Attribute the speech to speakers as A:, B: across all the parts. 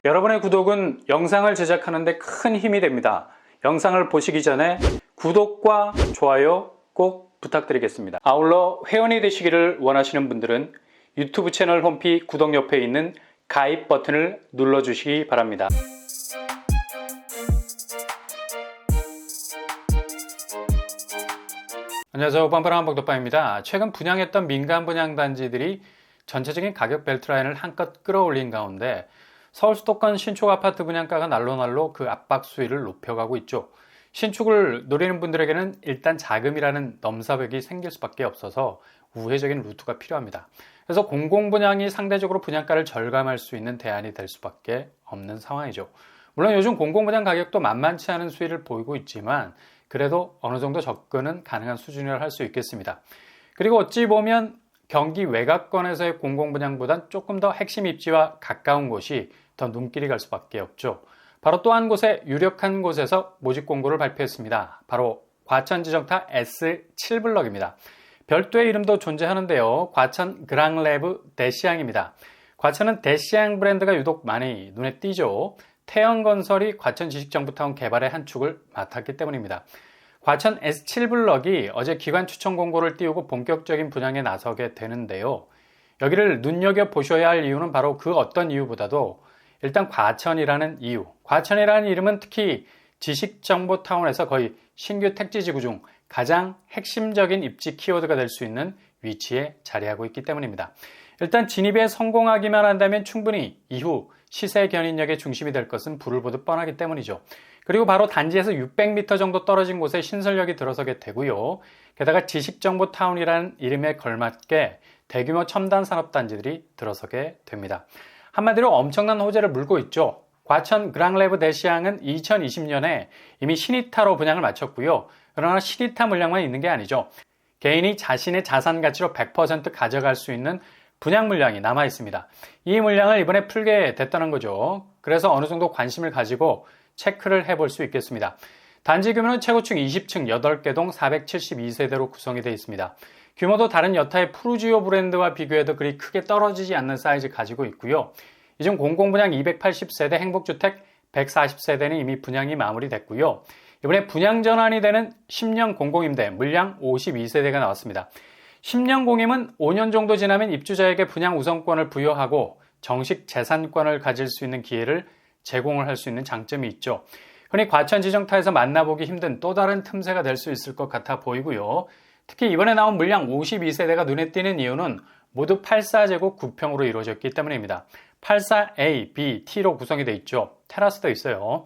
A: 여러분의 구독은 영상을 제작하는 데 큰 힘이 됩니다. 영상을 보시기 전에 구독과 좋아요 꼭 부탁드리겠습니다. 아울러 회원이 되시기를 원하시는 분들은 유튜브 채널 홈피 구독 옆에 있는 가입 버튼을 눌러주시기 바랍니다. 안녕하세요. 뻔뻔한 복덕방입니다. 최근 분양했던 민간 분양단지들이 전체적인 가격 벨트라인을 한껏 끌어올린 가운데 서울 수도권 신축 아파트 분양가가 날로 그 압박 수위를 높여가고 있죠. 신축을 노리는 분들에게는 일단 자금이라는 넘사벽이 생길 수밖에 없어서 우회적인 루트가 필요합니다. 그래서 공공분양이 상대적으로 분양가를 절감할 수 있는 대안이 될 수밖에 없는 상황이죠. 물론 요즘 공공분양 가격도 만만치 않은 수위를 보이고 있지만 그래도 어느 정도 접근은 가능한 수준이라 할 수 있겠습니다. 그리고 어찌 보면 경기 외곽권에서의 공공분양보단 조금 더 핵심 입지와 가까운 곳이 더 눈길이 갈 수밖에 없죠. 바로 또 한 곳에 유력한 곳에서 모집 공고를 발표했습니다. 바로 과천지정타 S7블럭입니다. 별도의 이름도 존재하는데요. 과천 그랑레브 대시양입니다. 과천은 대시양 브랜드가 유독 많이 눈에 띄죠. 태영건설이 과천 지식정부타운 개발의 한 축을 맡았기 때문입니다. 과천 S7블럭이 어제 기관 추천 공고를 띄우고 본격적인 분양에 나서게 되는데요. 여기를 눈여겨보셔야 할 이유는 바로 그 어떤 이유보다도 일단 과천이라는 이유. 과천이라는 이름은 특히 지식정보타운에서 거의 신규 택지지구 중 가장 핵심적인 입지 키워드가 될 수 있는 위치에 자리하고 있기 때문입니다. 일단 진입에 성공하기만 한다면 충분히 이후 시세 견인력의 중심이 될 것은 불을 보듯 뻔하기 때문이죠. 그리고 바로 단지에서 600m 정도 떨어진 곳에 신설역이 들어서게 되고요. 게다가 지식정보타운이라는 이름에 걸맞게 대규모 첨단 산업단지들이 들어서게 됩니다. 한마디로 엄청난 호재를 물고 있죠. 과천 그랑레브 대시양은 2020년에 이미 신이타로 분양을 마쳤고요. 그러나 신이타 물량만 있는 게 아니죠. 개인이 자신의 자산 가치로 100% 가져갈 수 있는 분양 물량이 남아 있습니다. 이 물량을 이번에 풀게 됐다는 거죠. 그래서 어느 정도 관심을 가지고 체크를 해볼 수 있겠습니다. 단지 규모는 최고층 20층 8개 동 472세대로 구성이 되어 있습니다. 규모도 다른 여타의 푸르지오 브랜드와 비교해도 그리 크게 떨어지지 않는 사이즈 가지고 있고요. 이 중 공공분양 280세대, 행복주택 140세대는 이미 분양이 마무리됐고요. 이번에 분양 전환이 되는 10년 공공임대 물량 52세대가 나왔습니다. 10년 공임은 5년 정도 지나면 입주자에게 분양 우선권을 부여하고 정식 재산권을 가질 수 있는 기회를 제공을 할 수 있는 장점이 있죠. 흔히 과천지정타에서 만나보기 힘든 또 다른 틈새가 될 수 있을 것 같아 보이고요. 특히 이번에 나온 물량 52세대가 눈에 띄는 이유는 모두 84제곱 9평으로 이루어졌기 때문입니다. 84A, B, T로 구성이 되어 있죠. 테라스도 있어요.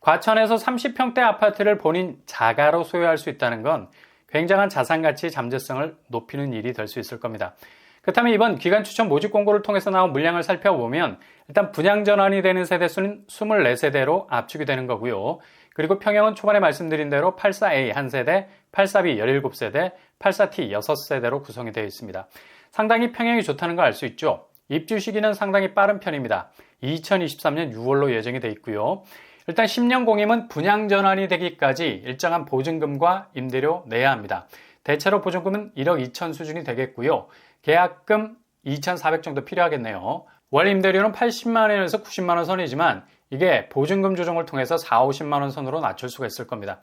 A: 과천에서 30평대 아파트를 본인 자가로 소유할 수 있다는 건 굉장한 자산가치의 잠재성을 높이는 일이 될 수 있을 겁니다. 그렇다면 이번 기간 추천 모집 공고를 통해서 나온 물량을 살펴보면 일단 분양 전환이 되는 세대수는 24세대로 압축이 되는 거고요. 그리고 평형은 초반에 말씀드린 대로 84A 1세대, 84B 17세대, 84T 6세대로 구성이 되어 있습니다. 상당히 평형이 좋다는 걸 알 수 있죠. 입주 시기는 상당히 빠른 편입니다. 2023년 6월로 예정이 되어 있고요. 일단 10년 공임은 분양 전환이 되기까지 일정한 보증금과 임대료 내야 합니다. 대체로 보증금은 1억 2천 수준이 되겠고요. 계약금 2,400 정도 필요하겠네요. 월 임대료는 80만 원에서 90만 원 선이지만 이게 보증금 조정을 통해서 4, 50만 원 선으로 낮출 수가 있을 겁니다.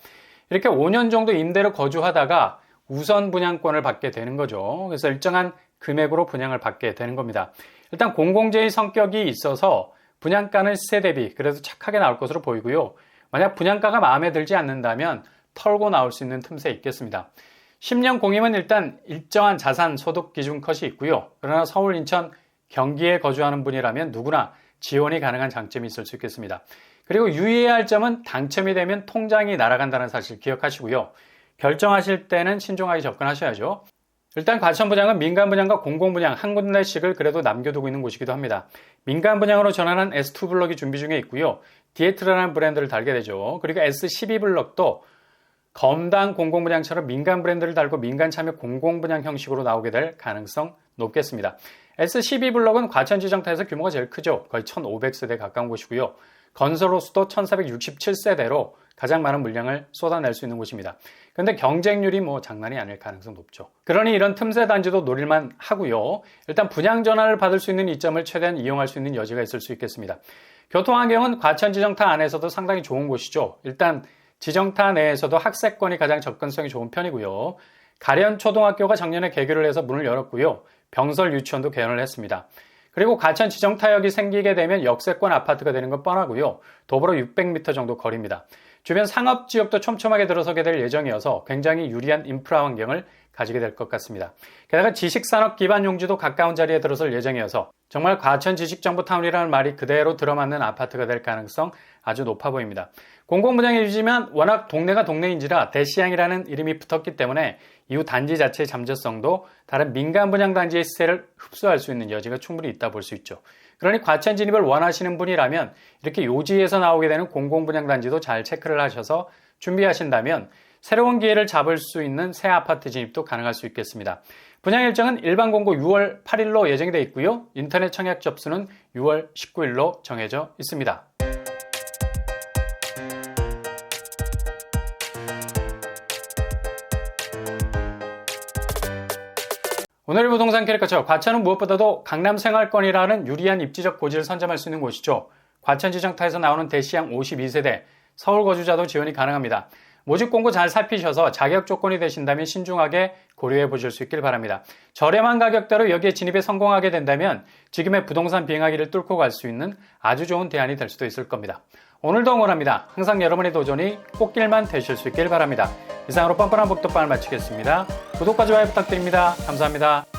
A: 이렇게 5년 정도 임대로 거주하다가 우선 분양권을 받게 되는 거죠. 그래서 일정한 금액으로 분양을 받게 되는 겁니다. 일단 공공재의 성격이 있어서 분양가는 시세 대비 그래도 착하게 나올 것으로 보이고요. 만약 분양가가 마음에 들지 않는다면 털고 나올 수 있는 틈새 있겠습니다. 10년 공임은 일단 일정한 자산 소득 기준 컷이 있고요. 그러나 서울, 인천, 경기에 거주하는 분이라면 누구나 지원이 가능한 장점이 있을 수 있겠습니다. 그리고 유의해야 할 점은 당첨이 되면 통장이 날아간다는 사실 기억하시고요. 결정하실 때는 신중하게 접근하셔야죠. 일단 과천 분양은 민간 분양과 공공 분양 한 군데씩을 그래도 남겨두고 있는 곳이기도 합니다. 민간 분양으로 전환한 S2블럭이 준비 중에 있고요. 디에트라는 브랜드를 달게 되죠. 그리고 S12블럭도 검당 공공분양처럼 민간 브랜드를 달고 민간 참여 공공분양 형식으로 나오게 될 가능성 높겠습니다. S12블럭은 과천지정타에서 규모가 제일 크죠. 거의 1,500세대 가까운 곳이고요. 건설호수도 1,467세대로 가장 많은 물량을 쏟아낼 수 있는 곳입니다. 그런데 경쟁률이 장난이 아닐 가능성 높죠. 그러니 이런 틈새 단지도 노릴만 하고요. 일단 분양 전환을 받을 수 있는 이점을 최대한 이용할 수 있는 여지가 있을 수 있겠습니다. 교통환경은 과천 지정타 안에서도 상당히 좋은 곳이죠. 일단 지정타 내에서도 학세권이 가장 접근성이 좋은 편이고요. 가련초등학교가 작년에 개교를 해서 문을 열었고요. 병설 유치원도 개원을 했습니다. 그리고 과천 지정타역이 생기게 되면 역세권 아파트가 되는 건 뻔하고요. 도보로 600m 정도 거리입니다. 주변 상업지역도 촘촘하게 들어서게 될 예정이어서 굉장히 유리한 인프라 환경을 가지게 될 것 같습니다. 게다가 지식산업 기반 용지도 가까운 자리에 들어설 예정이어서 정말 과천 지식정보타운이라는 말이 그대로 들어맞는 아파트가 될 가능성 아주 높아 보입니다. 공공분양이지만 워낙 동네가 동네인지라 대시양이라는 이름이 붙었기 때문에 이후 단지 자체의 잠재성도 다른 민간 분양 단지의 시세를 흡수할 수 있는 여지가 충분히 있다 볼 수 있죠. 그러니 과천 진입을 원하시는 분이라면 이렇게 요지에서 나오게 되는 공공분양 단지도 잘 체크를 하셔서 준비하신다면 새로운 기회를 잡을 수 있는 새 아파트 진입도 가능할 수 있겠습니다. 분양 일정은 일반 공고 6월 8일로 예정이 되어 있고요. 인터넷 청약 접수는 6월 19일로 정해져 있습니다. 오늘의 부동산 캐릭터처 과천은 무엇보다도 강남 생활권이라는 유리한 입지적 고지를 선점할 수 있는 곳이죠. 과천 지정타에서 나오는 대시양 52세대, 서울 거주자도 지원이 가능합니다. 모집 공고 잘 살피셔서 자격 조건이 되신다면 신중하게 고려해 보실 수 있길 바랍니다. 저렴한 가격대로 여기에 진입에 성공하게 된다면 지금의 부동산 비행하기를 뚫고 갈 수 있는 아주 좋은 대안이 될 수도 있을 겁니다. 오늘도 응원합니다. 항상 여러분의 도전이 꽃길만 되실 수 있길 바랍니다. 이상으로 뻔뻔한 복덕방을 마치겠습니다. 구독과 좋아요 부탁드립니다. 감사합니다.